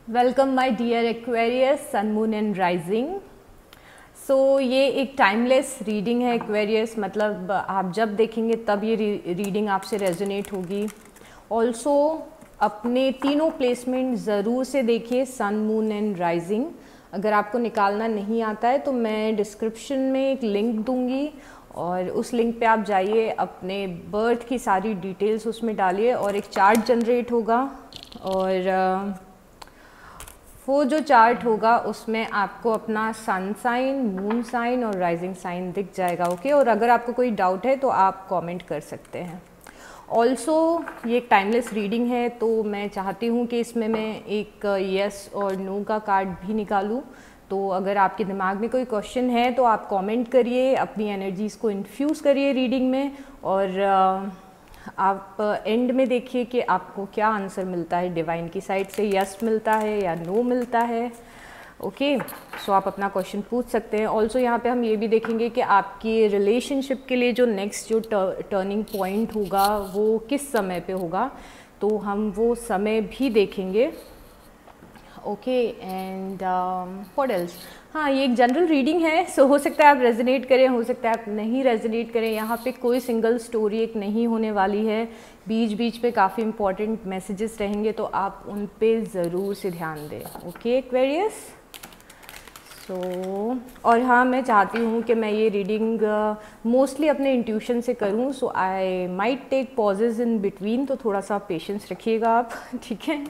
Welcome my dear Aquarius, sun moon and rising. So ये एक timeless reading है Aquarius, मतलब आप जब देखेंगे तब ये रीडिंग आपसे रेजोनेट होगी। ऑल्सो अपने तीनों प्लेसमेंट ज़रूर से देखिए, सन मून एंड राइजिंग। अगर आपको निकालना नहीं आता है तो मैं डिस्क्रिप्शन में एक लिंक दूंगी और उस लिंक पे आप जाइए, अपने बर्थ की सारी डिटेल्स उसमें डालिए और एक चार्ट जनरेट होगा। और वो जो चार्ट होगा उसमें आपको अपना सन साइन, मून साइन और राइजिंग साइन दिख जाएगा। ओके, और अगर आपको कोई डाउट है तो आप कमेंट कर सकते हैं। ऑल्सो ये एक टाइमलेस रीडिंग है, तो मैं चाहती हूँ कि इसमें मैं एक यस और नो का कार्ड भी निकालूँ। तो अगर आपके दिमाग में कोई क्वेश्चन है तो आप कमेंट करिए, अपनी एनर्जीज़ को इन्फ्यूज़ करिए रीडिंग में, और आप एंड में देखिए कि आपको क्या आंसर मिलता है डिवाइन की साइड से, यस मिलता है या नो मिलता है। ओके, सो आप अपना क्वेश्चन पूछ सकते हैं। ऑल्सो यहाँ पे हम ये भी देखेंगे कि आपकी रिलेशनशिप के लिए जो नेक्स्ट जो टर्निंग पॉइंट होगा वो किस समय पे होगा, तो हम वो समय भी देखेंगे। Okay, and what else. हाँ, ये एक जनरल रीडिंग है, सो हो सकता है आप रेजोनेट करें, हो सकता है आप नहीं रेजोनेट करें। यहाँ पे कोई सिंगल स्टोरी एक नहीं होने वाली है, बीच बीच पे काफ़ी इंपॉर्टेंट मैसेजेस रहेंगे, तो आप उन पे ज़रूर से ध्यान दें। ओके एक्वेरियस, सो और हाँ, मैं चाहती हूँ कि मैं ये रीडिंग मोस्टली अपने इंट्यूशन से करूँ, so I might take pauses in between, तो थोड़ा सा पेशेंस रखिएगा आप। ठीक है,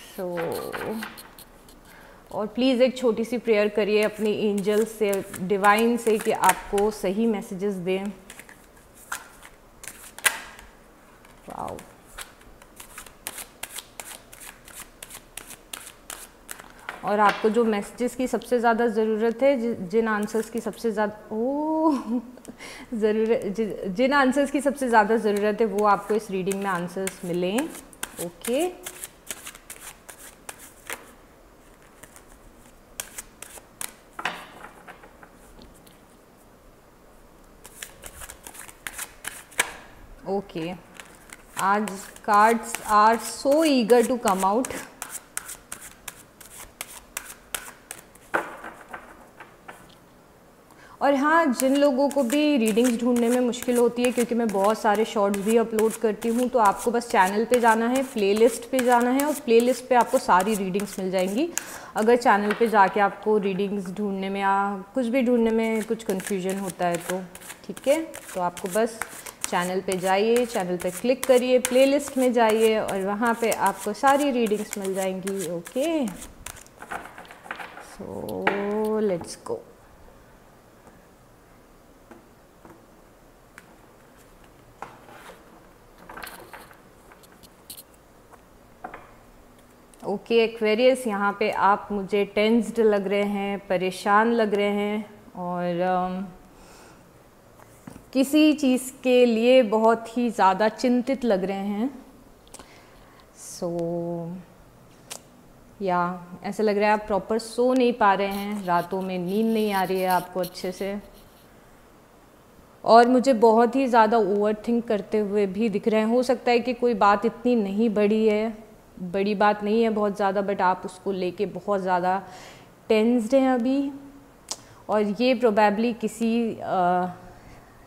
सो और प्लीज़ एक छोटी सी प्रेयर करिए अपनी एंजल से, डिवाइन से, कि आपको सही मैसेजेस दें। वाओ, और आपको जो मैसेजेस की सबसे ज़्यादा ज़रूरत है, जिन आंसर्स की सबसे ज़्यादा जिन आंसर्स की सबसे ज़्यादा ज़रूरत है वो आपको इस रीडिंग में आंसर्स मिलें। ओके, ओके, आज cards are so eager to come out. और हाँ, जिन लोगों को भी रीडिंग्स ढूंढने में मुश्किल होती है, क्योंकि मैं बहुत सारे शॉर्ट्स भी अपलोड करती हूँ, तो आपको बस चैनल पे जाना है, प्लेलिस्ट पे जाना है, और प्लेलिस्ट पे आपको सारी रीडिंग्स मिल जाएंगी। अगर चैनल पे जाके आपको रीडिंग्स ढूंढने में या कुछ भी ढूंढने में कुछ कन्फ्यूजन होता है तो ठीक है, तो आपको बस चैनल पे जाइए, चैनल पे क्लिक करिए, प्लेलिस्ट में जाइए और वहाँ पे आपको सारी रीडिंग्स मिल जाएंगी। Okay, so let's go. Okay Aquarius, यहाँ पे आप मुझे टेंस्ड लग रहे हैं, परेशान लग रहे हैं, और किसी चीज़ के लिए बहुत ही ज़्यादा चिंतित लग रहे हैं। सो या ऐसा लग रहा है आप प्रॉपर सो नहीं पा रहे हैं, रातों में नींद नहीं आ रही है आपको अच्छे से, और मुझे बहुत ही ज़्यादा ओवर थिंक करते हुए भी दिख रहे हैं। हो सकता है कि कोई बात इतनी नहीं बड़ी है, बड़ी बात नहीं है बहुत ज़्यादा, बट आप उसको लेके बहुत ज़्यादा टेंस्ड हैं अभी, और ये प्रोबेबली किसी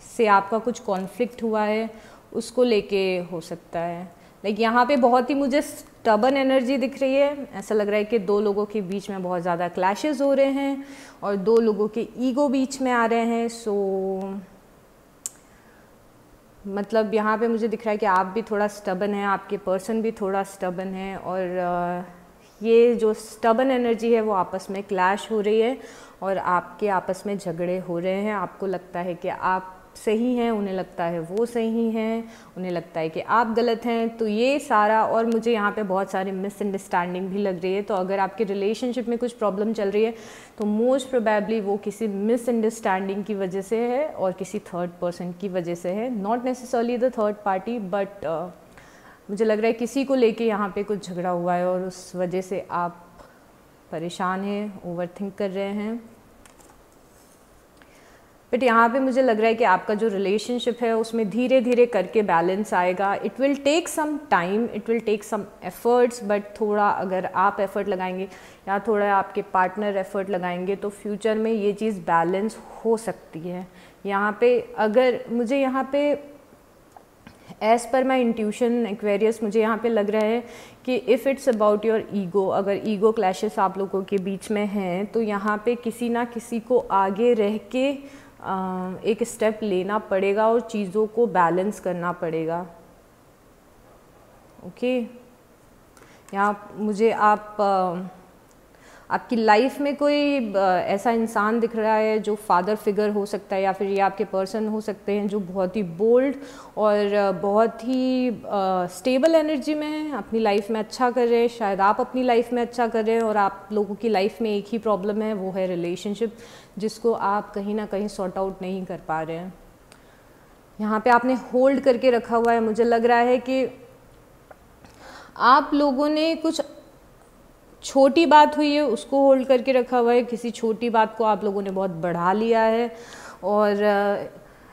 से आपका कुछ कॉन्फ्लिक्ट हुआ है उसको लेके हो सकता है। लाइक यहाँ पे बहुत ही मुझे स्टबन एनर्जी दिख रही है। ऐसा लग रहा है कि दो लोगों के बीच में बहुत ज़्यादा क्लैशेस हो रहे हैं और दो लोगों के ईगो बीच में आ रहे हैं। सो मतलब यहाँ पे मुझे दिख रहा है कि आप भी थोड़ा स्टबन है, आपके पर्सन भी थोड़ा स्टबन है, और ये जो स्टबन एनर्जी है वो आपस में क्लैश हो रही है और आपके आपस में झगड़े हो रहे हैं। आपको लगता है कि आप सही हैं, उन्हें लगता है वो सही हैं, उन्हें लगता है कि आप गलत हैं। तो ये सारा, और मुझे यहाँ पे बहुत सारी मिसअंडरस्टैंडिंग भी लग रही है। तो अगर आपके रिलेशनशिप में कुछ प्रॉब्लम चल रही है तो मोस्ट प्रोबेबली वो किसी मिसअंडरस्टैंडिंग की वजह से है और किसी थर्ड पर्सन की वजह से है, not necessarily the third party, but मुझे लग रहा है किसी को लेके यहाँ पे कुछ झगड़ा हुआ है और उस वजह से आप परेशान हैं, ओवर थिंक कर रहे हैं। बट यहाँ पे मुझे लग रहा है कि आपका जो रिलेशनशिप है उसमें धीरे धीरे करके बैलेंस आएगा। It will take some time, it will take some efforts, but थोड़ा अगर आप एफर्ट लगाएंगे या थोड़ा आपके पार्टनर एफर्ट लगाएंगे तो फ्यूचर में ये चीज़ बैलेंस हो सकती है। यहाँ पे अगर मुझे यहाँ पे एज़ पर माई इंट्यूशन एक्वेरियस मुझे यहाँ पे लग रहा है कि if it's about your ego, अगर ईगो क्लैशेस आप लोगों के बीच में हैं तो यहाँ पे किसी ना किसी को आगे रह के एक स्टेप लेना पड़ेगा और चीज़ों को बैलेंस करना पड़ेगा। ओके, यहाँ मुझे आपकी लाइफ में कोई ऐसा इंसान दिख रहा है जो फादर फिगर हो सकता है, या फिर ये आपके पर्सन हो सकते हैं जो बहुत ही बोल्ड और बहुत ही स्टेबल एनर्जी में है, अपनी लाइफ में अच्छा कर रहे हैं। शायद आप अपनी लाइफ में अच्छा कर रहे हैं और आप लोगों की लाइफ में एक ही प्रॉब्लम है, वो है रिलेशनशिप, जिसको आप कहीं ना कहीं सॉर्ट आउट नहीं कर पा रहे हैं। यहाँ पे आपने होल्ड करके रखा हुआ है। मुझे लग रहा है कि आप लोगों ने कुछ छोटी बात हुई है उसको होल्ड करके रखा हुआ है, किसी छोटी बात को आप लोगों ने बहुत बढ़ा लिया है, और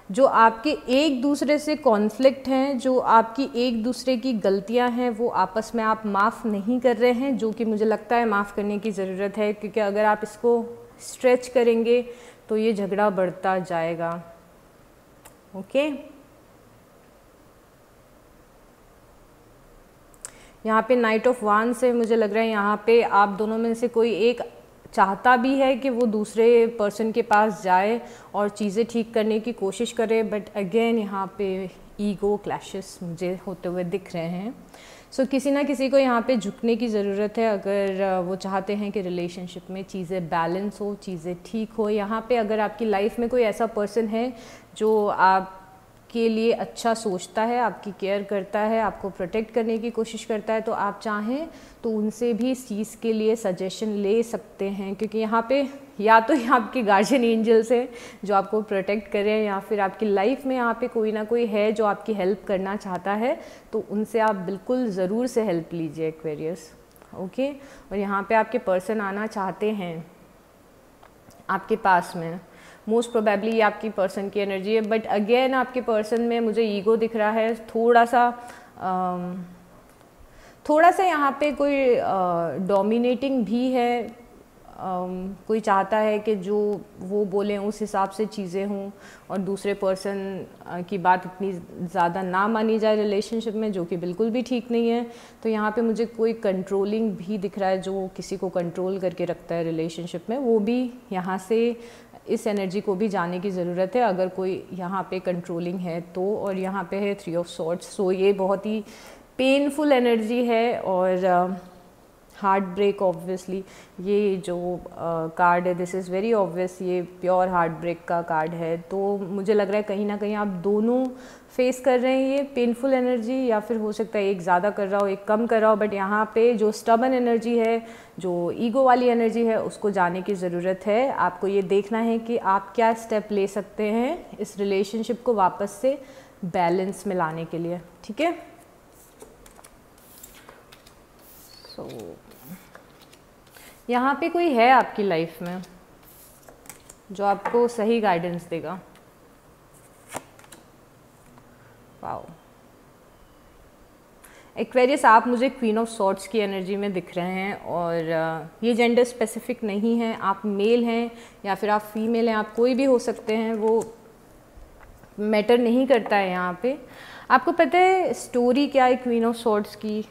जो आपके एक दूसरे से कॉन्फ्लिक्ट हैं, जो आपकी एक दूसरे की गलतियां हैं, वो आपस में आप माफ़ नहीं कर रहे हैं, जो कि मुझे लगता है माफ़ करने की ज़रूरत है, क्योंकि अगर आप इसको स्ट्रेच करेंगे तो ये झगड़ा बढ़ता जाएगा। ओके, यहाँ पे नाइट ऑफ वांड्स है। मुझे लग रहा है यहाँ पे आप दोनों में से कोई एक चाहता भी है कि वो दूसरे पर्सन के पास जाए और चीज़ें ठीक करने की कोशिश करे, बट अगेन यहाँ पे ईगो क्लैशेस मुझे होते हुए दिख रहे हैं। सो किसी ना किसी को यहाँ पे झुकने की ज़रूरत है अगर वो चाहते हैं कि रिलेशनशिप में चीज़ें बैलेंस हो, चीज़ें ठीक हो। यहाँ पे अगर आपकी लाइफ में कोई ऐसा पर्सन है जो आप के लिए अच्छा सोचता है, आपकी केयर करता है, आपको प्रोटेक्ट करने की कोशिश करता है, तो आप चाहें तो उनसे भी इस चीज़ के लिए सजेशन ले सकते हैं, क्योंकि यहाँ पे या तो ये आपके गार्जियन एंजल्स हैं जो आपको प्रोटेक्ट कर रहे हैं, या फिर आपकी लाइफ में यहाँ पे कोई ना कोई है जो आपकी हेल्प करना चाहता है, तो उनसे आप बिल्कुल ज़रूर से हेल्प लीजिए एक्वेरियस। ओके, और यहाँ पे आपके पर्सन आना चाहते हैं आपके पास में, मोस्ट प्रोबेबली ये आपकी पर्सन की एनर्जी है, बट अगेन आपके पर्सन में मुझे ईगो दिख रहा है, थोड़ा सा यहाँ पे कोई डोमिनेटिंग भी है। कोई चाहता है कि जो वो बोलें उस हिसाब से चीज़ें हों और दूसरे पर्सन की बात इतनी ज़्यादा ना मानी जाए रिलेशनशिप में, जो कि बिल्कुल भी ठीक नहीं है। तो यहाँ पे मुझे कोई कंट्रोलिंग भी दिख रहा है, जो किसी को कंट्रोल करके रखता है रिलेशनशिप में, वो भी यहाँ से इस एनर्जी को भी जाने की ज़रूरत है अगर कोई यहाँ पे कंट्रोलिंग है तो। और यहाँ पे है 3 ऑफ सॉर्ड्स, सो ये बहुत ही पेनफुल एनर्जी है और हार्ट ब्रेक। ऑब्वियसली ये जो कार्ड है, दिस इज़ वेरी ऑब्वियस, ये प्योर हार्ट ब्रेक का कार्ड है। तो मुझे लग रहा है कहीं ना कहीं आप दोनों फेस कर रहे हैं ये पेनफुल एनर्जी, या फिर हो सकता है एक ज़्यादा कर रहा हो एक कम कर रहा हो, बट यहाँ पे जो स्टबन एनर्जी है, जो ईगो वाली एनर्जी है, उसको जाने की ज़रूरत है। आपको ये देखना है कि आप क्या स्टेप ले सकते हैं इस रिलेशनशिप को वापस से बैलेंस में लाने के लिए, ठीक है। सो यहाँ पे कोई है आपकी लाइफ में जो आपको सही गाइडेंस देगा। वाओ, एक्वेरियस आप मुझे क्वीन ऑफ सॉर्ड्स की एनर्जी में दिख रहे हैं, और ये जेंडर स्पेसिफिक नहीं है, आप मेल हैं या फिर आप फीमेल हैं, आप कोई भी हो सकते हैं, वो मैटर नहीं करता है। यहाँ पे आपको पता है स्टोरी क्या है क्वीन ऑफ सॉर्ड्स की?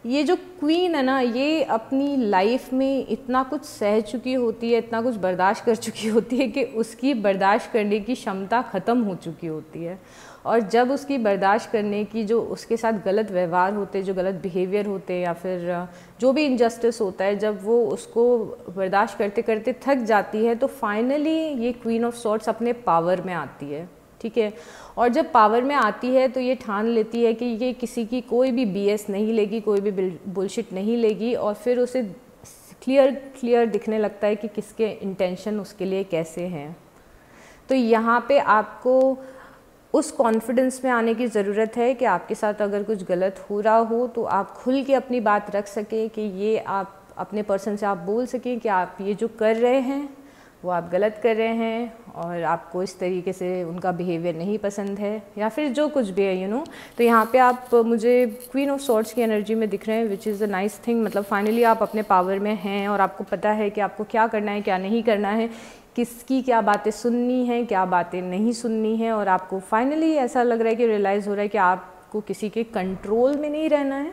ये जो क्वीन है ना, ये अपनी लाइफ में इतना कुछ सह चुकी होती है, इतना कुछ बर्दाश्त कर चुकी होती है कि उसकी बर्दाश्त करने की क्षमता ख़त्म हो चुकी होती है। और जब उसकी बर्दाश्त करने की, जो उसके साथ गलत व्यवहार होते हैं, जो गलत बिहेवियर होते हैं, या फिर जो भी इनजस्टिस होता है, जब वो उसको बर्दाश्त करते करते थक जाती है, तो फाइनली ये क्वीन ऑफ सॉर्ड्स अपने पावर में आती है, ठीक है। और जब पावर में आती है तो ये ठान लेती है कि ये किसी की कोई भी BS नहीं लेगी, कोई भी बुलशिट नहीं लेगी, और फिर उसे क्लियर दिखने लगता है कि किसके इंटेंशन उसके लिए कैसे हैं। तो यहाँ पे आपको उस कॉन्फिडेंस में आने की ज़रूरत है कि आपके साथ अगर कुछ गलत हो रहा हो तो आप खुल के अपनी बात रख सकें, कि ये आप अपने पर्सन से आप बोल सकें कि आप ये जो कर रहे हैं वो आप गलत कर रहे हैं और आपको इस तरीके से उनका बिहेवियर नहीं पसंद है, या फिर जो कुछ भी है तो यहाँ पे आप मुझे क्वीन ऑफ सॉर्ड्स की एनर्जी में दिख रहे हैं, which is a nice thing. मतलब फाइनली आप अपने पावर में हैं और आपको पता है कि आपको क्या करना है क्या नहीं करना है, किसकी क्या बातें सुननी है क्या बातें नहीं सुननी है, और आपको फाइनली ऐसा लग रहा है कि रियलाइज़ हो रहा है कि आपको किसी के कंट्रोल में नहीं रहना है,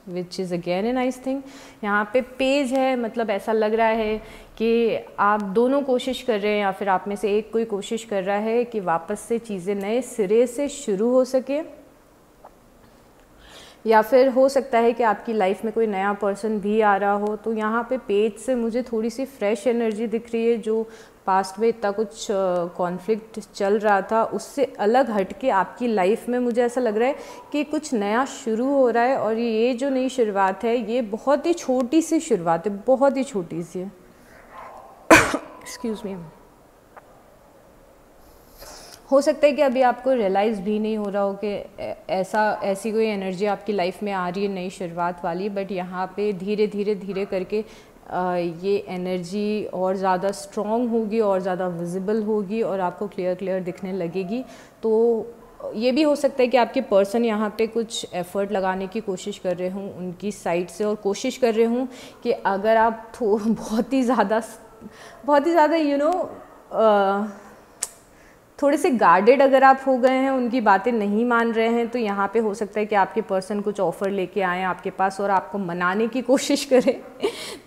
which is again a nice thing. यहाँ पे पेज है, मतलब ऐसा लग रहा है कि आप दोनों कोशिश कर रहे हैं या फिर आप में से एक कोई कोशिश कर रहा है कि वापस से चीज़ें नए सिरे से शुरू हो सके, या फिर हो सकता है कि आपकी लाइफ में कोई नया पर्सन भी आ रहा हो। तो यहाँ पे पेज से मुझे थोड़ी सी फ्रेश एनर्जी दिख रही है, जो पास्ट में इतना कुछ कॉन्फ्लिक्ट चल रहा था उससे अलग हट के आपकी लाइफ में मुझे ऐसा लग रहा है कि कुछ नया शुरू हो रहा है, और ये जो नई शुरुआत है ये बहुत ही छोटी सी शुरुआत है, बहुत ही छोटी सी है। Excuse me. हो सकता है कि अभी आपको रियलाइज़ भी नहीं हो रहा हो कि ऐसी कोई एनर्जी आपकी लाइफ में आ रही है नई शुरुआत वाली, बट यहाँ पे धीरे धीरे करके ये एनर्जी और ज़्यादा स्ट्रॉन्ग होगी और ज़्यादा विजिबल होगी और आपको क्लियर दिखने लगेगी। तो ये भी हो सकता है कि आपके पर्सन यहाँ पे कुछ एफ़र्ट लगाने की कोशिश कर रहे हों उनकी साइड से, और कोशिश कर रहे हों कि अगर आप बहुत ही ज़्यादा थोड़े से गार्डेड अगर आप हो गए हैं, उनकी बातें नहीं मान रहे हैं, तो यहाँ पे हो सकता है कि आपके पर्सन कुछ ऑफ़र लेके आएँ आपके पास और आपको मनाने की कोशिश करें।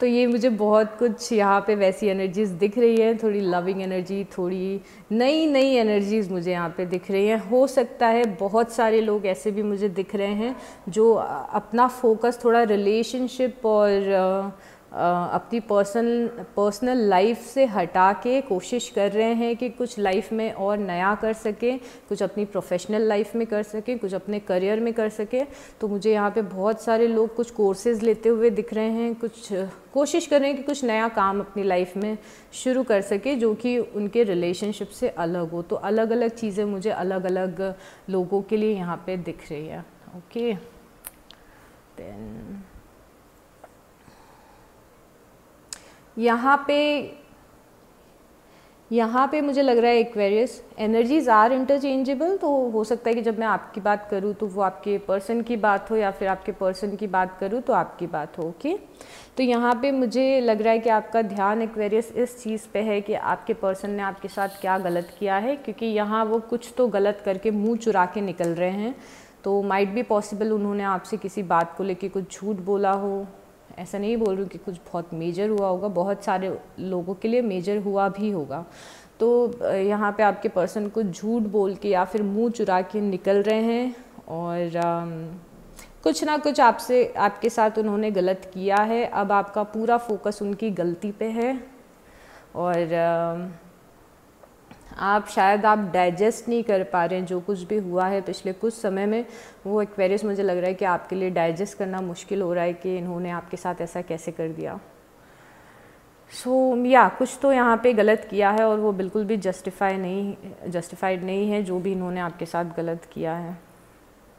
तो ये मुझे बहुत कुछ यहाँ पे वैसी एनर्जीज़ दिख रही है, थोड़ी लविंग एनर्जी, थोड़ी नई एनर्जीज़ मुझे यहाँ पे दिख रही हैं। हो सकता है बहुत सारे लोग ऐसे भी मुझे दिख रहे हैं जो अपना फोकस थोड़ा रिलेशनशिप और अपनी पर्सनल लाइफ से हटा के कोशिश कर रहे हैं कि कुछ लाइफ में और नया कर सकें, कुछ अपनी प्रोफेशनल लाइफ में कर सकें, कुछ अपने करियर में कर सकें। तो मुझे यहाँ पे बहुत सारे लोग कुछ कोर्सेज़ लेते हुए दिख रहे हैं, कुछ कोशिश कर रहे हैं कि कुछ नया काम अपनी लाइफ में शुरू कर सके जो कि उनके रिलेशनशिप से अलग हो। तो अलग अलग चीज़ें मुझे अलग अलग लोगों के लिए यहाँ पे दिख रही है। ओके, देन यहाँ पे मुझे लग रहा है एक्वेरियस एनर्जीज आर इंटरचेंजेबल। तो हो सकता है कि जब मैं आपकी बात करूँ तो वो आपके पर्सन की बात हो, या फिर आपके पर्सन की बात करूँ तो आपकी बात हो। ओके, तो यहाँ पे मुझे लग रहा है कि आपका ध्यान एक्वेरियस इस चीज़ पे है कि आपके पर्सन ने आपके साथ क्या गलत किया है, क्योंकि यहाँ वो कुछ तो गलत करके मुँह चुरा के निकल रहे हैं। तो माइट बी पॉसिबल उन्होंने आपसे किसी बात को लेके कुछ झूठ बोला हो। ऐसा नहीं बोल रही हूँ कि कुछ बहुत मेजर हुआ होगा, बहुत सारे लोगों के लिए मेजर हुआ भी होगा। तो यहाँ पे आपके पर्सन को झूठ बोल के या फिर मुंह चुरा के निकल रहे हैं, और कुछ ना कुछ आपके साथ उन्होंने गलत किया है। अब आपका पूरा फोकस उनकी गलती पे है, और आप डाइजेस्ट नहीं कर पा रहे हैं जो कुछ भी हुआ है पिछले कुछ समय में। वो एक्वेरियस मुझे लग रहा है कि आपके लिए डाइजेस्ट करना मुश्किल हो रहा है कि इन्होंने आपके साथ ऐसा कैसे कर दिया। या कुछ तो यहाँ पे गलत किया है और वो बिल्कुल भी जस्टिफाइड नहीं है जो भी इन्होंने आपके साथ गलत किया है।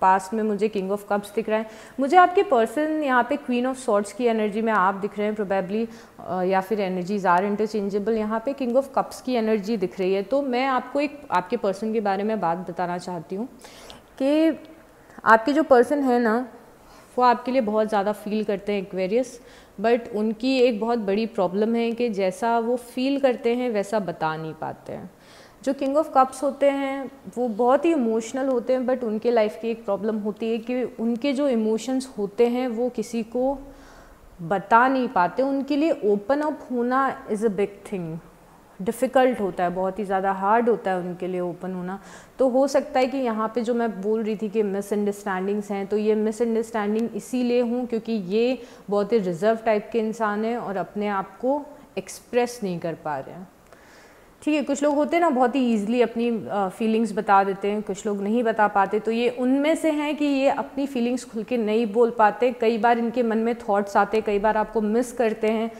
पास्ट में मुझे किंग ऑफ कप्स दिख रहा है। मुझे आपके पर्सन यहाँ पे क्वीन ऑफ सॉर्ड्स की एनर्जी में आप दिख रहे हैं प्रोबेबली, या फिर एनर्जीज आर इंटरचेंजेबल। यहाँ पे किंग ऑफ कप्स की एनर्जी दिख रही है। तो मैं आपको एक आपके पर्सन के बारे में बात बताना चाहती हूँ कि आपके जो पर्सन है ना, वो आपके लिए बहुत ज़्यादा फील करते हैं एक्वेरियस, बट उनकी एक बहुत बड़ी प्रॉब्लम है कि जैसा वो फील करते हैं वैसा बता नहीं पाते हैं। जो किंग ऑफ कप्स होते हैं वो बहुत ही इमोशनल होते हैं, बट उनके लाइफ की एक प्रॉब्लम होती है कि उनके जो इमोशंस होते हैं वो किसी को बता नहीं पाते। उनके लिए ओपन अप होना is a big thing, difficult होता है, बहुत ही ज़्यादा हार्ड होता है उनके लिए ओपन होना। तो हो सकता है कि यहाँ पे जो मैं बोल रही थी कि मिसअंडरस्टैंडिंग्स हैं, तो ये मिसअंडरस्टैंडिंग इसीलिए हूँ क्योंकि ये बहुत ही रिजर्व टाइप के इंसान हैं और अपने आप को एक्सप्रेस नहीं कर पा रहे हैं। ठीक है, कुछ लोग होते हैं ना बहुत ही ईजिली अपनी फीलिंग्स बता देते हैं, कुछ लोग नहीं बता पाते। तो ये उनमें से हैं कि ये अपनी फीलिंग्स खुल के नहीं बोल पाते। कई बार इनके मन में थॉट्स आते, कई बार आपको मिस करते हैं,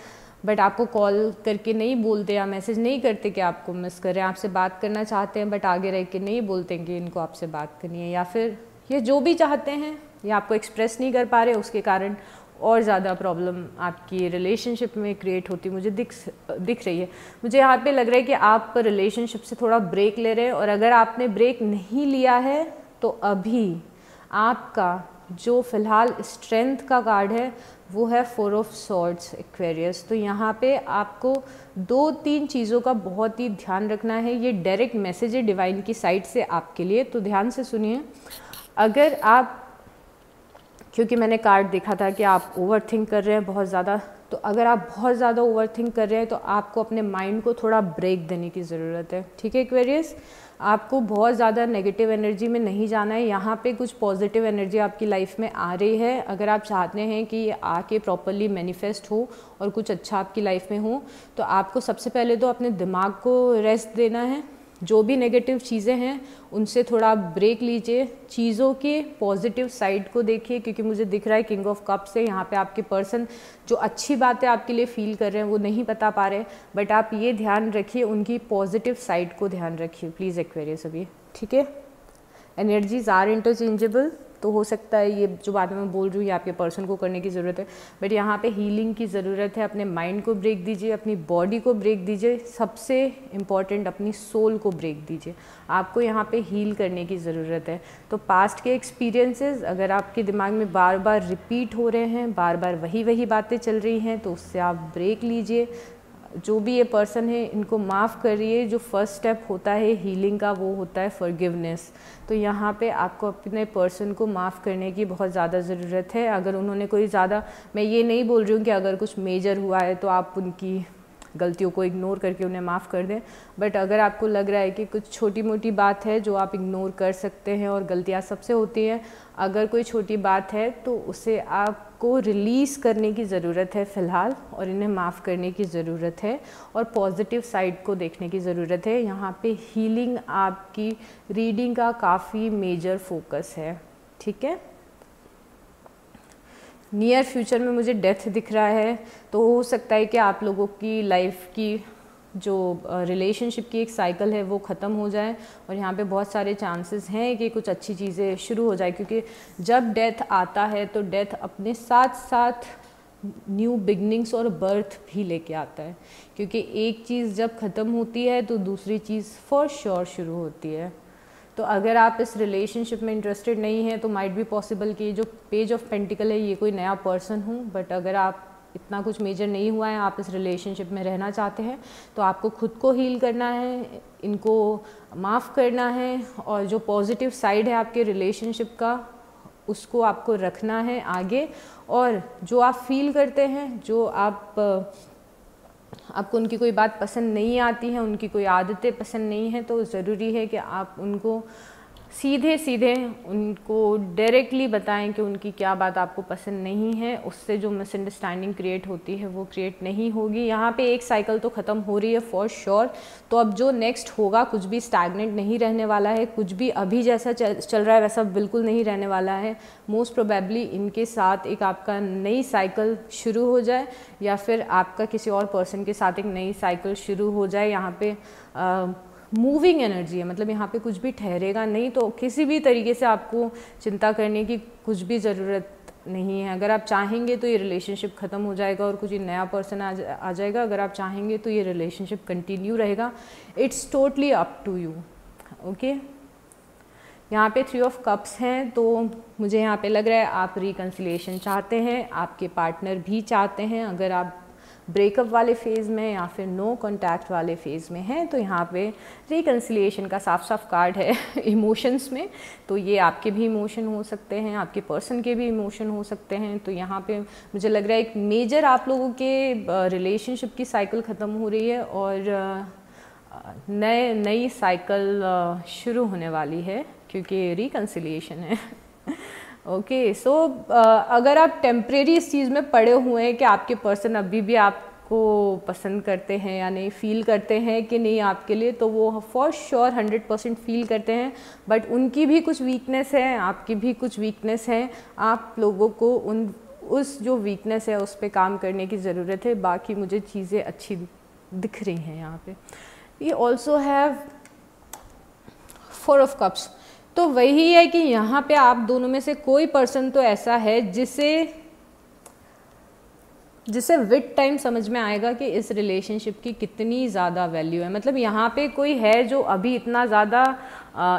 बट आपको कॉल करके नहीं बोलते या मैसेज नहीं करते कि आपको मिस कर रहे हैं। आपसे बात करना चाहते हैं बट आगे रह के नहीं बोलते कि इनको आपसे बात करनी है, या फिर ये जो भी चाहते हैं ये आपको एक्सप्रेस नहीं कर पा रहे, उसके कारण और ज़्यादा प्रॉब्लम आपकी रिलेशनशिप में क्रिएट होती मुझे दिख रही है। मुझे यहाँ पे लग रहा है कि आप रिलेशनशिप से थोड़ा ब्रेक ले रहे हैं, और अगर आपने ब्रेक नहीं लिया है तो अभी आपका जो फ़िलहाल स्ट्रेंथ का कार्ड है वो है 4 ऑफ सॉर्ड्स एक्वेरियस। तो यहाँ पे आपको 2-3 चीज़ों का बहुत ही ध्यान रखना है। ये डायरेक्ट मैसेज है डिवाइन की साइड से आपके लिए, तो ध्यान से सुनिए। अगर आप, क्योंकि मैंने कार्ड देखा था कि आप ओवर थिंक कर रहे हैं बहुत ज़्यादा, तो अगर आप बहुत ज़्यादा ओवर थिंक कर रहे हैं तो आपको अपने माइंड को थोड़ा ब्रेक देने की ज़रूरत है, ठीक है एक्वेरियस। आपको बहुत ज़्यादा नेगेटिव एनर्जी में नहीं जाना है, यहाँ पे कुछ पॉजिटिव एनर्जी आपकी लाइफ में आ रही है। अगर आप चाहते हैं कि ये आके प्रॉपरली मैनिफेस्ट हो और कुछ अच्छा आपकी लाइफ में हो, तो आपको सबसे पहले तो अपने दिमाग को रेस्ट देना है। जो भी नेगेटिव चीज़ें हैं उनसे थोड़ा ब्रेक लीजिए, चीज़ों के पॉजिटिव साइड को देखिए, क्योंकि मुझे दिख रहा है किंग ऑफ कप्स है यहाँ पे। आपके पर्सन जो अच्छी बातें आपके लिए फील कर रहे हैं वो नहीं बता पा रहे, बट आप ये ध्यान रखिए, उनकी पॉजिटिव साइड को ध्यान रखिए प्लीज़ एक्वेरियस अभी, ठीक है। एनर्जीज आर इंटरचेंजेबल, तो हो सकता है ये जो बातें मैं बोल रही हूँ ये आपके पर्सन को करने की ज़रूरत है, बट यहाँ पे हीलिंग की ज़रूरत है। अपने माइंड को ब्रेक दीजिए, अपनी बॉडी को ब्रेक दीजिए, सबसे इम्पॉर्टेंट अपनी सोल को ब्रेक दीजिए। आपको यहाँ पे हील करने की ज़रूरत है। तो पास्ट के एक्सपीरियंसेस अगर आपके दिमाग में बार बार रिपीट हो रहे हैं, बार बार वही बातें चल रही हैं, तो उससे आप ब्रेक लीजिए। जो भी ये पर्सन है इनको माफ़ करिए। जो फर्स्ट स्टेप होता है हीलिंग का वो होता है फॉरगिवनेस। तो यहाँ पे आपको अपने पर्सन को माफ़ करने की बहुत ज़्यादा ज़रूरत है। अगर उन्होंने कोई ज़्यादा, मैं ये नहीं बोल रही हूँ कि अगर कुछ मेजर हुआ है तो आप उनकी गलतियों को इग्नोर करके उन्हें माफ़ कर दें, बट अगर आपको लग रहा है कि कुछ छोटी मोटी बात है जो आप इग्नोर कर सकते हैं, और गलतियाँ सबसे होती हैं, अगर कोई छोटी बात है तो उसे आपको रिलीज़ करने की ज़रूरत है फ़िलहाल, और इन्हें माफ़ करने की ज़रूरत है, और पॉजिटिव साइड को देखने की ज़रूरत है। यहाँ पे हीलिंग आपकी रीडिंग का काफ़ी मेजर फोकस है, ठीक है। नियर फ्यूचर में मुझे डेथ दिख रहा है, तो हो सकता है कि आप लोगों की लाइफ की जो रिलेशनशिप की एक साइकिल है वो ख़त्म हो जाए, और यहाँ पे बहुत सारे चांसेस हैं कि कुछ अच्छी चीज़ें शुरू हो जाए, क्योंकि जब डेथ आता है तो डेथ अपने साथ साथ न्यू बिगनिंग्स और बर्थ भी लेके आता है, क्योंकि एक चीज़ जब ख़त्म होती है तो दूसरी चीज़ फॉर श्योर शुरू होती है। तो अगर आप इस रिलेशनशिप में इंटरेस्टेड नहीं हैं तो माइट बी पॉसिबल कि जो पेज ऑफ पेंटिकल है ये कोई नया पर्सन हो, बट अगर आप इतना कुछ मेजर नहीं हुआ है, आप इस रिलेशनशिप में रहना चाहते हैं, तो आपको खुद को हील करना है, इनको माफ़ करना है, और जो पॉजिटिव साइड है आपके रिलेशनशिप का उसको आपको रखना है आगे। और जो आप फील करते हैं, जो आपको उनकी कोई बात पसंद नहीं आती है, उनकी कोई आदतें पसंद नहीं हैं, तो ज़रूरी है कि आप उनको सीधे सीधे उनको डायरेक्टली बताएं कि उनकी क्या बात आपको पसंद नहीं है। उससे जो मिसअंडरस्टैंडिंग क्रिएट होती है वो क्रिएट नहीं होगी। यहाँ पे एक साइकिल तो ख़त्म हो रही है फॉर श्योर। तो अब जो नेक्स्ट होगा कुछ भी स्टैग्नेंट नहीं रहने वाला है, कुछ भी अभी जैसा चल रहा है वैसा बिल्कुल नहीं रहने वाला है। मोस्ट प्रोबेबली इनके साथ एक आपका नई साइकिल शुरू हो जाए, या फिर आपका किसी और पर्सन के साथ एक नई साइकिल शुरू हो जाए। यहाँ पे मूविंग एनर्जी है, मतलब यहाँ पे कुछ भी ठहरेगा नहीं, तो किसी भी तरीके से आपको चिंता करने की कुछ भी ज़रूरत नहीं है। अगर आप चाहेंगे तो ये रिलेशनशिप ख़त्म हो जाएगा और कुछ नया पर्सन आ जाएगा। अगर आप चाहेंगे तो ये रिलेशनशिप कंटिन्यू रहेगा। It's totally up to you, okay. यहाँ पे 3 ऑफ कप्स हैं, तो मुझे यहाँ पे लग रहा है आप रिकन्सिलिएशन चाहते हैं, आपके पार्टनर भी चाहते हैं। अगर आप ब्रेकअप वाले फेज़ में या फिर नो कॉन्टैक्ट वाले फेज़ में हैं, तो यहाँ पे रिकन्सिलिएशन का साफ साफ कार्ड है इमोशंस में। तो ये आपके भी इमोशन हो सकते हैं, आपके पर्सन के भी इमोशन हो सकते हैं। तो यहाँ पे मुझे लग रहा है एक मेजर आप लोगों के रिलेशनशिप की साइकिल ख़त्म हो रही है, और नई साइकिल शुरू होने वाली है, क्योंकि रिकन्सिलिएशन है। ओके, सो अगर आप टेम्परेरी इस चीज़ में पड़े हुए हैं कि आपके पर्सन अभी भी आपको पसंद करते हैं या नहीं, फील करते हैं कि नहीं आपके लिए, तो वो फॉर श्योर 100% फील करते हैं। बट उनकी भी कुछ वीकनेस है, आपकी भी कुछ वीकनेस है। आप लोगों को उस जो वीकनेस है उस पर काम करने की ज़रूरत है। बाकी मुझे चीज़ें अच्छी दिख रही हैं यहाँ पे। ये ऑल्सो हैव 4 ऑफ कप्स। तो वही है कि यहाँ पे आप दोनों में से कोई पर्सन तो ऐसा है जिसे जिससे विद टाइम समझ में आएगा कि इस रिलेशनशिप की कितनी ज़्यादा वैल्यू है। मतलब यहाँ पे कोई है जो अभी इतना ज़्यादा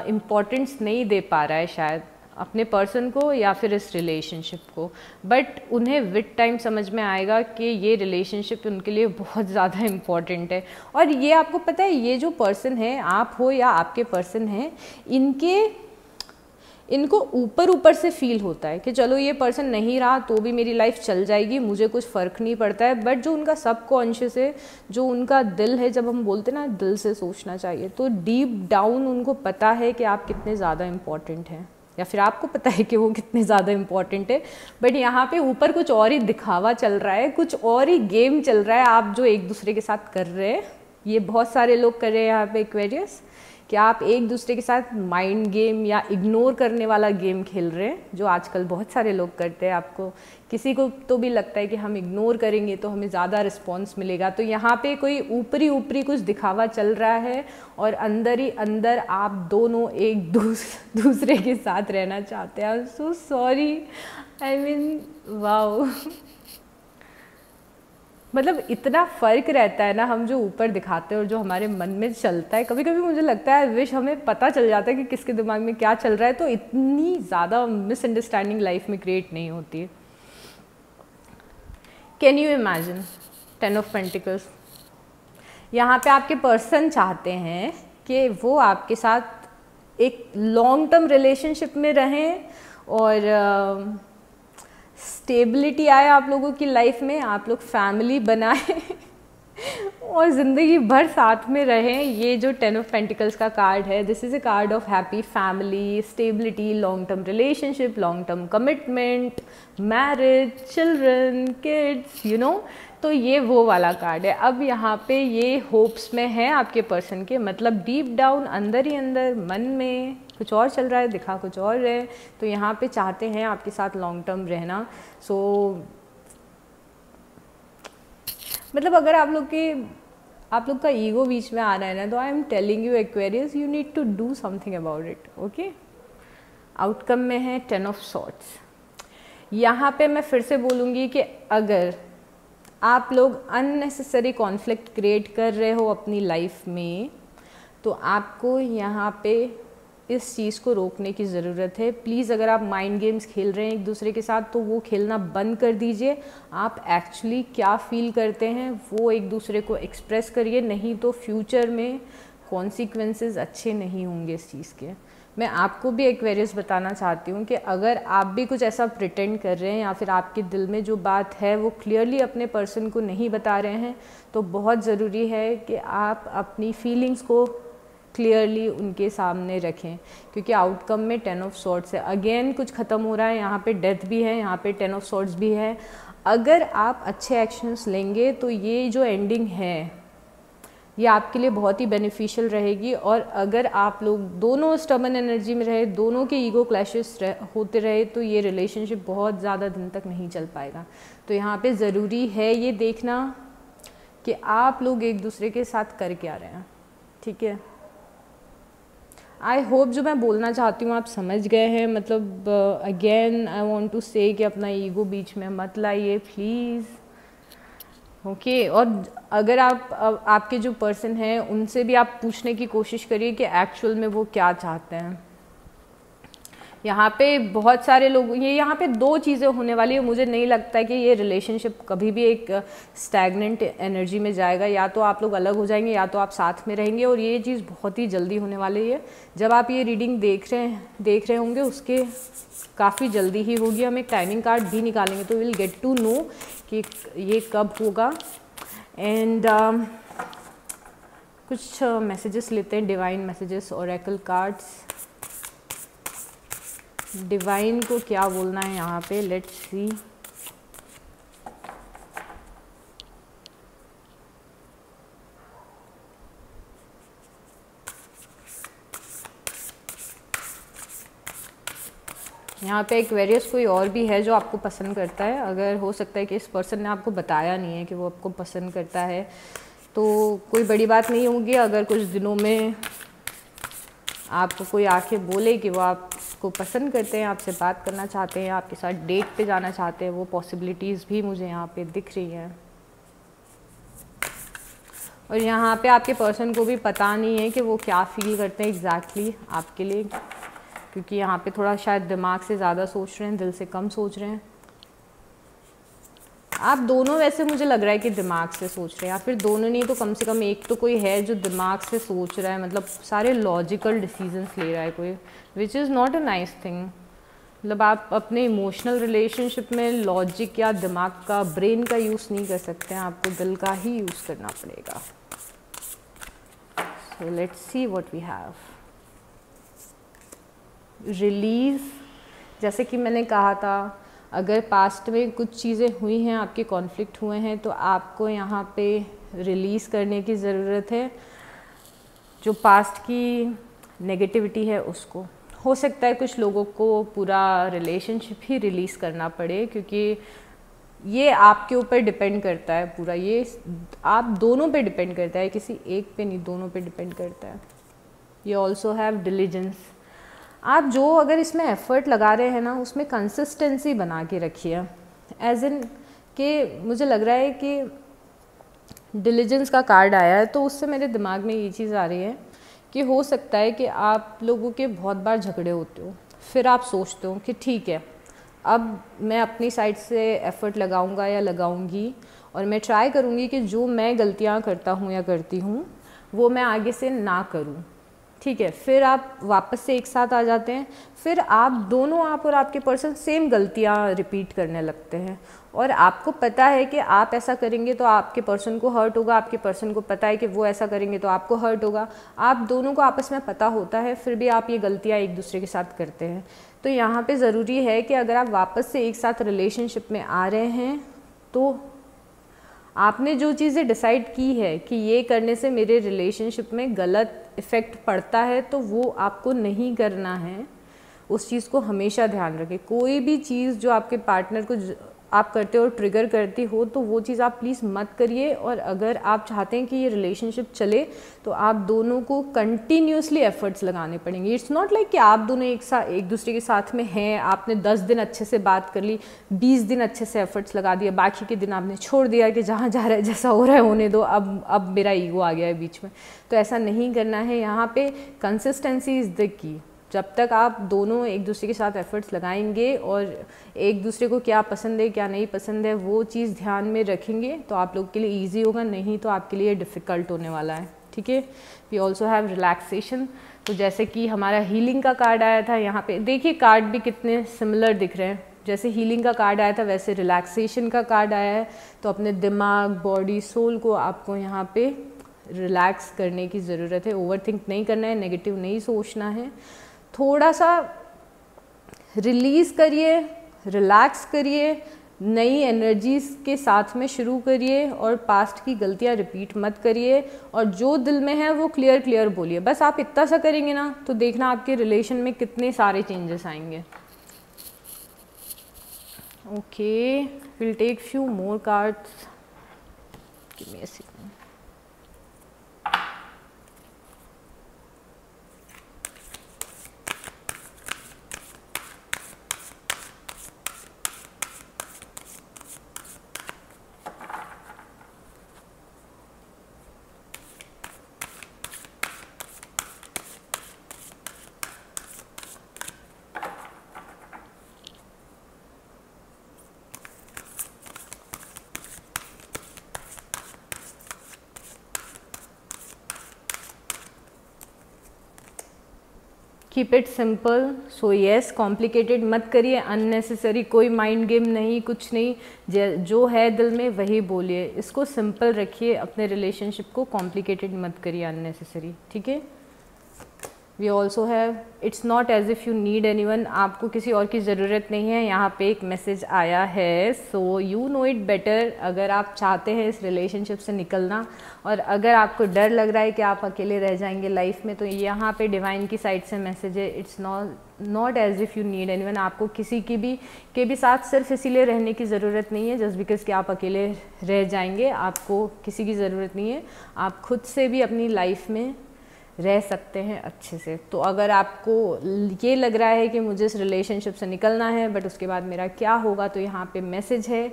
इम्पोर्टेंस नहीं दे पा रहा है शायद अपने पर्सन को या फिर इस रिलेशनशिप को, बट उन्हें विद टाइम समझ में आएगा कि ये रिलेशनशिप उनके लिए बहुत ज़्यादा इम्पॉर्टेंट है। और ये आपको पता है, ये जो पर्सन है, आप हो या आपके पर्सन हैं, इनको ऊपर ऊपर से फील होता है कि चलो ये पर्सन नहीं रहा तो भी मेरी लाइफ चल जाएगी, मुझे कुछ फ़र्क नहीं पड़ता है। बट जो उनका सबकॉन्शियस है, जो उनका दिल है, जब हम बोलते हैं ना दिल से सोचना चाहिए, तो डीप डाउन उनको पता है कि आप कितने ज़्यादा इम्पॉर्टेंट हैं, या फिर आपको पता है कि वो कितने ज़्यादा इम्पॉर्टेंट है। बट यहाँ पे ऊपर कुछ और ही दिखावा चल रहा है, कुछ और ही गेम चल रहा है आप जो एक दूसरे के साथ कर रहे हैं। ये बहुत सारे लोग कर रहे हैं यहाँ पे एक्वेरियस, कि आप एक दूसरे के साथ माइंड गेम या इग्नोर करने वाला गेम खेल रहे हैं, जो आजकल बहुत सारे लोग करते हैं। आपको किसी को तो भी लगता है कि हम इग्नोर करेंगे तो हमें ज़्यादा रिस्पॉन्स मिलेगा, तो यहाँ पे कोई ऊपरी ऊपरी कुछ दिखावा चल रहा है और अंदर ही अंदर आप दोनों एक दूसरे के साथ रहना चाहते हैं। I am so sorry, I mean wow. मतलब इतना फ़र्क रहता है ना हम जो ऊपर दिखाते हैं और जो हमारे मन में चलता है। कभी कभी मुझे लगता है विश हमें पता चल जाता है कि किसके दिमाग में क्या चल रहा है, तो इतनी ज़्यादा मिसअंडरस्टैंडिंग लाइफ में क्रिएट नहीं होती है। Can you imagine 10 of pentacles, यहाँ पे आपके पर्सन चाहते हैं कि वो आपके साथ एक लॉन्ग टर्म रिलेशनशिप में रहें और स्टेबिलिटी आए आप लोगों की लाइफ में, आप लोग फैमिली बनाएं और ज़िंदगी भर साथ में रहें। ये जो 10 ऑफ पेंटिकल्स का कार्ड है, this is a card of happy family, stability, long term relationship, long term commitment, marriage, children, kids, you know. तो ये वो वाला कार्ड है। अब यहाँ पे ये होप्स में है आपके पर्सन के, मतलब डीप डाउन अंदर ही अंदर मन में कुछ और चल रहा है, दिखा कुछ और है, तो यहाँ पे चाहते हैं आपके साथ लॉन्ग टर्म रहना। सो मतलब अगर आप लोग का ईगो बीच में आ रहा है ना, तो I am telling you Aquarius, you need to do something about it, okay. Outcome में है 10 ऑफ सॉर्ट्स। यहाँ पे मैं फिर से बोलूँगी कि अगर आप लोग अननेसेसरी कॉन्फ्लिक्ट क्रिएट कर रहे हो अपनी लाइफ में, तो आपको यहाँ पे इस चीज़ को रोकने की ज़रूरत है। प्लीज़ अगर आप माइंड गेम्स खेल रहे हैं एक दूसरे के साथ, तो वो खेलना बंद कर दीजिए। आप एक्चुअली क्या फ़ील करते हैं वो एक दूसरे को एक्सप्रेस करिए, नहीं तो फ्यूचर में कॉन्सिक्वेंसेस अच्छे नहीं होंगे इस चीज़ के। मैं आपको भी एक्वेरियस बताना चाहती हूँ कि अगर आप भी कुछ ऐसा प्रिटेंड कर रहे हैं या फिर आपके दिल में जो बात है वो क्लियरली अपने पर्सन को नहीं बता रहे हैं, तो बहुत ज़रूरी है कि आप अपनी फीलिंग्स को क्लियरली उनके सामने रखें, क्योंकि आउटकम में 10 ऑफ सॉर्ट्स है। अगेन कुछ ख़त्म हो रहा है, यहाँ पे डेथ भी है, यहाँ पे 10 ऑफ सॉर्ट्स भी है। अगर आप अच्छे एक्शंस लेंगे तो ये जो एंडिंग है ये आपके लिए बहुत ही बेनिफिशियल रहेगी। और अगर आप लोग दोनों स्टबर्न एनर्जी में रहे, दोनों के ईगो क्लैशेस होते रहे, तो ये रिलेशनशिप बहुत ज़्यादा दिन तक नहीं चल पाएगा। तो यहाँ पे ज़रूरी है ये देखना कि आप लोग एक दूसरे के साथ कर क्या रहे हैं, ठीक है। आई होप जो मैं बोलना चाहती हूँ आप समझ गए हैं। मतलब अगेन आई वॉन्ट टू से कि अपना ईगो बीच में मत लाइए प्लीज़, ओके। और अगर आपके जो पर्सन हैं उनसे भी आप पूछने की कोशिश करिए कि एक्चुअल में वो क्या चाहते हैं। यहाँ पे बहुत सारे लोग, ये यहाँ पे दो चीज़ें होने वाली है। मुझे नहीं लगता है कि ये रिलेशनशिप कभी भी एक स्टैग्नेंट एनर्जी में जाएगा। या तो आप लोग अलग हो जाएंगे या तो आप साथ में रहेंगे, और ये चीज़ बहुत ही जल्दी होने वाली है। जब आप ये रीडिंग देख रहे होंगे उसके काफ़ी जल्दी ही होगी। हम एक टाइमिंग कार्ड भी निकालेंगे तो विल गेट टू नो कि ये कब होगा। एंड कुछ मैसेजेस लेते हैं, divine messages, Oracle cards. Divine को क्या बोलना है यहाँ पे, लेट्स सी। यहाँ पे एक्वेरियस कोई और भी है जो आपको पसंद करता है। अगर हो सकता है कि इस पर्सन ने आपको बताया नहीं है कि वो आपको पसंद करता है, तो कोई बड़ी बात नहीं होगी अगर कुछ दिनों में आपको कोई आके बोले कि वो आपको पसंद करते हैं, आपसे बात करना चाहते हैं, आपके साथ डेट पे जाना चाहते हैं, वो पॉसिबिलिटीज़ भी मुझे यहाँ पे दिख रही हैं। और यहाँ पे आपके पर्सन को भी पता नहीं है कि वो क्या फील करते हैं एग्जैक्टली आपके लिए, क्योंकि यहाँ पे थोड़ा शायद दिमाग से ज़्यादा सोच रहे हैं, दिल से कम सोच रहे हैं। आप दोनों वैसे मुझे लग रहा है कि दिमाग से सोच रहे हैं, या फिर दोनों नहीं तो कम से कम एक तो कोई है जो दिमाग से सोच रहा है, मतलब सारे लॉजिकल डिसीजंस ले रहा है कोई, which is not a nice thing. मतलब आप अपने इमोशनल रिलेशनशिप में लॉजिक या दिमाग का, ब्रेन का यूज़ नहीं कर सकते हैं, आपको दिल का ही यूज़ करना पड़ेगा। So let's see what we have. Release, जैसे कि मैंने कहा था, अगर पास्ट में कुछ चीज़ें हुई हैं, आपके कॉन्फ्लिक्ट हुए हैं, तो आपको यहाँ पे रिलीज़ करने की ज़रूरत है जो पास्ट की नेगेटिविटी है उसको। हो सकता है कुछ लोगों को पूरा रिलेशनशिप ही रिलीज़ करना पड़े, क्योंकि ये आपके ऊपर डिपेंड करता है पूरा, ये आप दोनों पे डिपेंड करता है, किसी एक पे नहीं, दोनों पे डिपेंड करता है। ये ऑल्सो हैव डिलीजेंस। आप जो अगर इसमें एफ़र्ट लगा रहे हैं ना, उसमें कंसिस्टेंसी बना के रखिए। एज इन कि मुझे लग रहा है कि डिलीजेंस का कार्ड आया है, तो उससे मेरे दिमाग में ये चीज़ आ रही है कि हो सकता है कि आप लोगों के बहुत बार झगड़े होते हो, फिर आप सोचते हो कि ठीक है, अब मैं अपनी साइड से एफ़र्ट लगाऊंगा या लगाऊंगी, और मैं ट्राई करूंगी कि जो मैं गलतियां करता हूं या करती हूं वो मैं आगे से ना करूं। ठीक है, फिर आप वापस से एक साथ आ जाते हैं, फिर आप दोनों, आप और आपके पर्सन सेम गलतियां रिपीट करने लगते हैं, और आपको पता है कि आप ऐसा करेंगे तो आपके पर्सन को हर्ट होगा, आपके पर्सन को पता है कि वो ऐसा करेंगे तो आपको हर्ट होगा, आप दोनों को आपस में पता होता है, फिर भी आप ये गलतियां एक दूसरे के साथ करते हैं। तो यहाँ पे ज़रूरी है कि अगर आप वापस से एक साथ रिलेशनशिप में आ रहे हैं, तो आपने जो चीज़ें डिसाइड की है कि ये करने से मेरे रिलेशनशिप में गलत इफ़ेक्ट पड़ता है, तो वो आपको नहीं करना है। उस चीज़ को हमेशा ध्यान रखें। कोई भी चीज़ जो आपके पार्टनर को आप करते हो, ट्रिगर करती हो, तो वो चीज़ आप प्लीज़ मत करिए। और अगर आप चाहते हैं कि ये रिलेशनशिप चले, तो आप दोनों को कंटिन्यूसली एफर्ट्स लगाने पड़ेंगे। इट्स नॉट लाइक कि आप दोनों एक दूसरे के साथ में हैं, आपने 10 दिन अच्छे से बात कर ली, 20 दिन अच्छे से एफर्ट्स लगा दिया, बाकी के दिन आपने छोड़ दिया कि जहाँ जा रहा है, जैसा हो रहा है होने दो, अब मेरा ईगो आ गया है बीच में। तो ऐसा नहीं करना है। यहाँ पे कंसिस्टेंसी इज़ द की। जब तक आप दोनों एक दूसरे के साथ एफर्ट्स लगाएंगे और एक दूसरे को क्या पसंद है क्या नहीं पसंद है वो चीज़ ध्यान में रखेंगे, तो आप लोग के लिए इजी होगा, नहीं तो आपके लिए डिफ़िकल्ट होने वाला है। ठीक है, वी ऑल्सो हैव रिलैक्सेशन। तो जैसे कि हमारा हीलिंग का कार्ड आया था, यहाँ पे देखिए कार्ड भी कितने सिमिलर दिख रहे हैं। जैसे हीलिंग का कार्ड आया था, वैसे रिलैक्सेशन का कार्ड आया है। तो अपने दिमाग, बॉडी, सोल को आपको यहाँ पे रिलैक्स करने की ज़रूरत है। ओवरथिंक नहीं करना है, नेगेटिव नहीं सोचना है, थोड़ा सा रिलीज़ करिए, रिलैक्स करिए, नई एनर्जीज के साथ में शुरू करिए, और पास्ट की गलतियां रिपीट मत करिए, और जो दिल में है वो क्लियर बोलिए। बस आप इतना सा करेंगे ना, तो देखना आपके रिलेशन में कितने सारे चेंजेस आएंगे। Okay, will take few more cards. Give me a second. Keep it simple. So yes, complicated मत करिए, अननेसेसरी कोई माइंड गेम नहीं, कुछ नहीं। जो है दिल में वही बोलिए, इसको सिंपल रखिए। अपने रिलेशनशिप को कॉम्प्लिकेटेड मत करिए अननेसेसरी। ठीक है, we also have it's not as if you need anyone. आपको किसी और की ज़रूरत नहीं है। यहाँ पे एक मैसेज आया है, so you know it better. अगर आप चाहते हैं इस रिलेशनशिप से निकलना, और अगर आपको डर लग रहा है कि आप अकेले रह जाएंगे लाइफ में, तो यहाँ पे डिवाइन की साइड से मैसेज है, it's not as if you need anyone. आपको किसी के भी साथ सिर्फ इसीलिए रहने की ज़रूरत नहीं है जस्ट बिकॉज कि आप अकेले रह जाएंगे। आपको किसी की ज़रूरत नहीं है। आप खुद से भी अपनी लाइफ में रह सकते हैं अच्छे से। तो अगर आपको ये लग रहा है कि मुझे इस रिलेशनशिप से निकलना है बट उसके बाद मेरा क्या होगा, तो यहाँ पे मैसेज है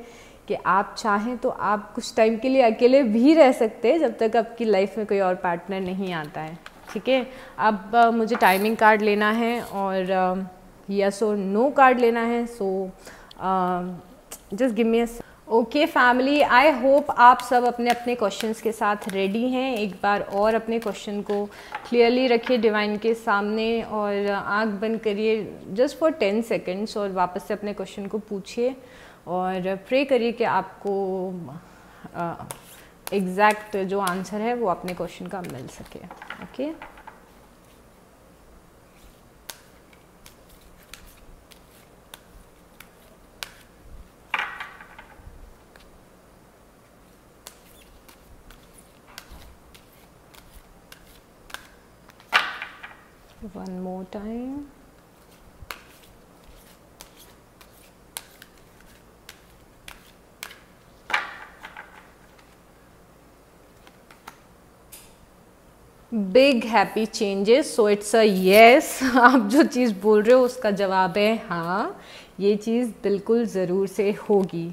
कि आप चाहें तो आप कुछ टाइम के लिए अकेले भी रह सकते हैं जब तक आपकी लाइफ में कोई और पार्टनर नहीं आता है। ठीक है, अब मुझे टाइमिंग कार्ड लेना है और यस और नो कार्ड लेना है। So just give me a okay family, I hope आप सब अपने अपने क्वेश्चंस के साथ रेडी हैं। एक बार और अपने क्वेश्चन को क्लियरली रखिए डिवाइन के सामने और आंख बंद करिए जस्ट फॉर 10 सेकेंड्स और वापस से अपने क्वेश्चन को पूछिए और प्रे करिए कि आपको एग्जैक्ट जो आंसर है वो अपने क्वेश्चन का मिल सके। Okay one more time. Big happy changes, so it's a yes. आप जो चीज़ बोल रहे हो उसका जवाब है हाँ, ये चीज़ बिल्कुल ज़रूर से होगी।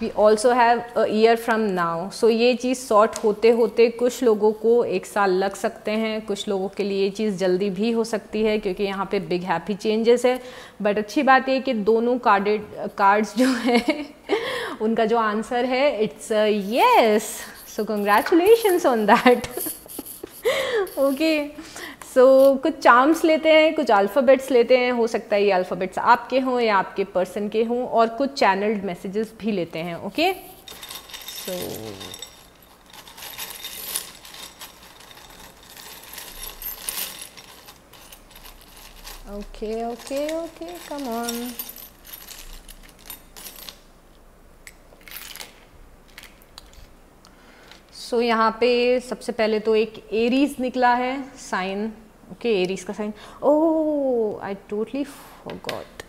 We also have a year from now, so ये चीज़ सॉर्ट होते होते कुछ लोगों को 1 साल लग सकते हैं, कुछ लोगों के लिए ये चीज़ जल्दी भी हो सकती है क्योंकि यहाँ पे बिग हैप्पी चेंजेस है। बट अच्छी बात ये कि दोनों कार्ड्स जो है उनका जो आंसर है it's yes, so congratulations on that. Okay, so कुछ चार्म्स लेते हैं, कुछ अल्फ़ाबेट्स लेते हैं, हो सकता है ये अल्फ़ाबेट्स आपके हों या आपके पर्सन के हों, और कुछ चैनल्ड मैसेजेस भी लेते हैं। Okay, so okay okay okay, come on. So यहाँ पे सबसे पहले तो एक एरीज निकला है साइन। ओके, एरीज का sign, oh I totally forgot.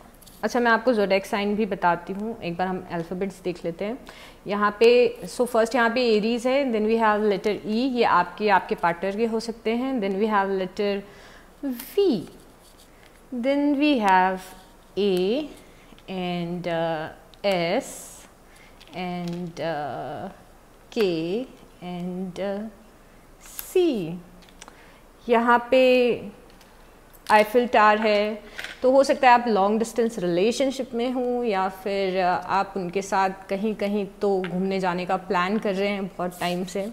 अच्छा, मैं आपको ज़ोडिएक साइन भी बताती हूँ, एक बार हम अल्फ़ाबेट्स देख लेते हैं यहाँ पे। सो फर्स्ट यहाँ पे एरीज है, then we have letter E, ये आपके पार्टनर के हो सकते हैं। Then we have letter V, then we have A and S and K and C. यहाँ पे आईफिल टावर है, तो हो सकता है आप लॉन्ग डिस्टेंस रिलेशनशिप में हों या फिर आप उनके साथ कहीं कहीं तो घूमने जाने का प्लान कर रहे हैं बहुत टाइम से।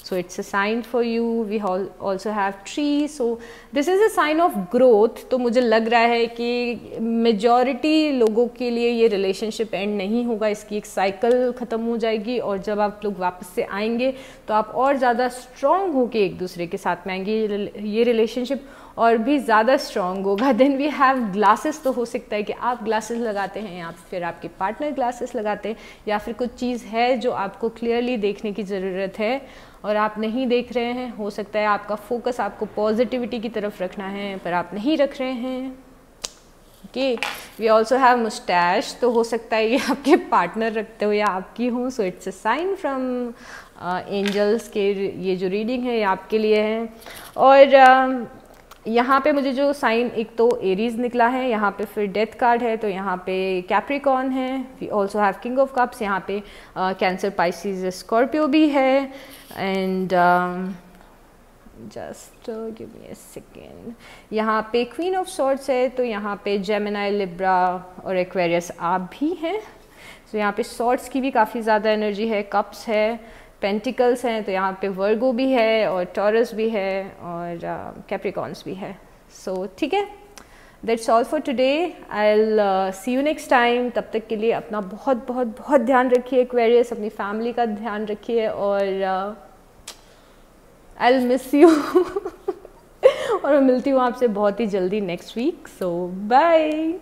So it's a sign for you. We also have tree, so this is a sign of growth. तो मुझे लग रहा है कि मेजॉरिटी लोगों के लिए ये रिलेशनशिप एंड नहीं होगा, इसकी एक साइकिल ख़त्म हो जाएगी और जब आप लोग वापस से आएंगे तो आप और ज़्यादा स्ट्रॉन्ग होके एक दूसरे के साथ में आएंगे, ये रिलेशनशिप और भी ज़्यादा स्ट्रॉन्ग होगा। देन वी हैव ग्लासेस, तो हो सकता है कि आप ग्लासेस लगाते हैं या फिर आपके पार्टनर ग्लासेस लगाते हैं, या फिर कुछ चीज़ है जो आपको क्लियरली देखने की ज़रूरत है और आप नहीं देख रहे हैं। हो सकता है आपका फोकस आपको पॉजिटिविटी की तरफ रखना है पर आप नहीं रख रहे हैं। Okay, we also have moustache, तो हो सकता है ये आपके पार्टनर रखते हो या आपकी हो। So it's a sign from angels के ये जो रीडिंग है ये आपके लिए है। और यहाँ पे मुझे जो साइन, एक तो एरीज निकला है, यहाँ पे फिर डेथ कार्ड है, तो यहाँ पे कैप्रिकॉर्न है। We also have king of cups, यहाँ पे कैंसर, पाइसिस, स्कॉर्पियो भी है। And just give me a second, यहाँ पे क्वीन ऑफ सॉर्ड्स है, तो यहाँ पे जेमिनाई, लिब्रा और एक्वेरियस आप भी हैं। तो यहाँ पे सॉर्ड्स की भी काफ़ी ज़्यादा एनर्जी है, कप्स है, पेंटिकल्स हैं, तो यहाँ पे वर्गो भी है और टॉरस भी है और कैप्रिकॉर्न्स भी है। सो ठीक है, that's all for today. I will see you next time. तब तक के लिए अपना बहुत बहुत बहुत ध्यान रखिए एक्वेरियस, अपनी फैमिली का ध्यान रखिए और आई विल मिस यू और मैं मिलती हूँ आपसे बहुत ही जल्दी नेक्स्ट वीक। सो बाय।